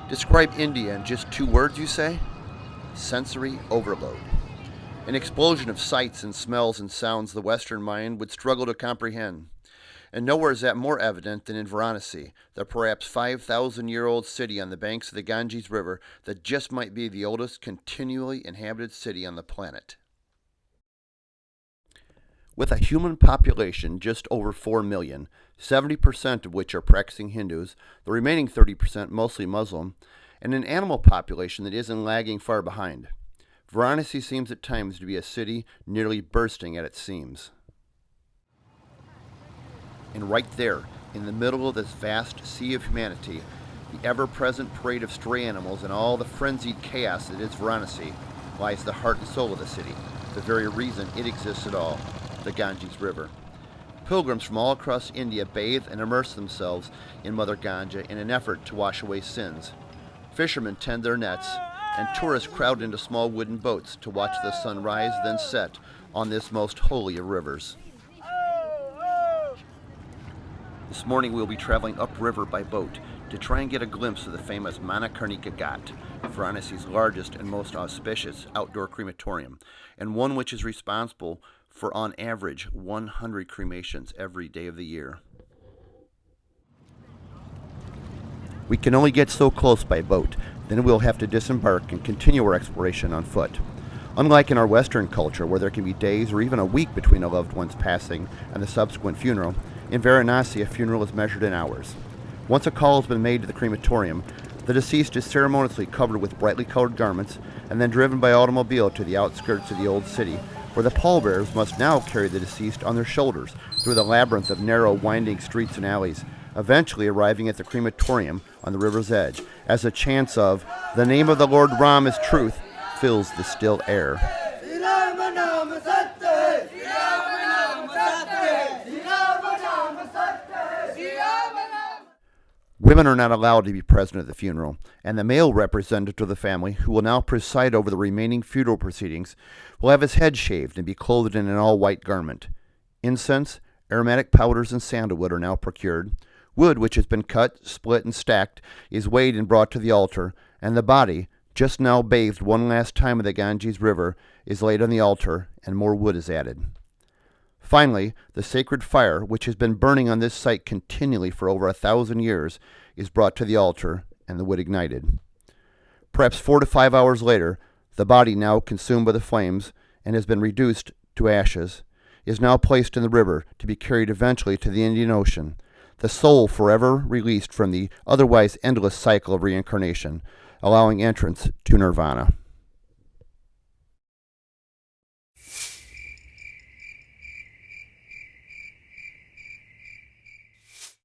Describe India in just 2 words, you say? Sensory overload. An explosion of sights and smells and sounds the Western mind would struggle to comprehend. And nowhere is that more evident than in Varanasi, the perhaps 5,000-year-old city on the banks of the Ganges River that just might be the oldest continually inhabited city on the planet. With a human population just over 4 million, 70% of which are practicing Hindus, the remaining 30% mostly Muslim, and an animal population that isn't lagging far behind, Varanasi seems at times to be a city nearly bursting at its seams. And right there, in the middle of this vast sea of humanity, the ever-present parade of stray animals and all the frenzied chaos that is Varanasi, lies the heart and soul of the city, the very reason it exists at all, the Ganges River. Pilgrims from all across India bathe and immerse themselves in Mother Ganga in an effort to wash away sins. Fishermen tend their nets, and tourists crowd into small wooden boats to watch the sun rise then set on this most holy of rivers. This morning we'll be traveling upriver by boat to try and get a glimpse of the famous Manikarnika Ghat, Varanasi's largest and most auspicious outdoor crematorium, and one which is responsible for on average 100 cremations every day of the year. We can only get so close by boat, then we'll have to disembark and continue our exploration on foot. Unlike in our Western culture, where there can be days or even a week between a loved one's passing and the subsequent funeral, in Varanasi a funeral is measured in hours. Once a call has been made to the crematorium, the deceased is ceremoniously covered with brightly colored garments and then driven by automobile to the outskirts of the old city, where the pallbearers must now carry the deceased on their shoulders through the labyrinth of narrow, winding streets and alleys, eventually arriving at the crematorium on the river's edge, as the chants of "The name of the Lord Ram is truth" fills the still air. Women are not allowed to be present at the funeral, and the male representative of the family, who will now preside over the remaining funeral proceedings, will have his head shaved and be clothed in an all-white garment. Incense, aromatic powders, and sandalwood are now procured. Wood, which has been cut, split, and stacked, is weighed and brought to the altar, and the body, just now bathed one last time in the Ganges River, is laid on the altar, and more wood is added. Finally, the sacred fire, which has been burning on this site continually for over 1,000 years, is brought to the altar, and the wood ignited. Perhaps 4 to 5 hours later, the body, now consumed by the flames and has been reduced to ashes, is now placed in the river to be carried eventually to the Indian Ocean, the soul forever released from the otherwise endless cycle of reincarnation, allowing entrance to nirvana.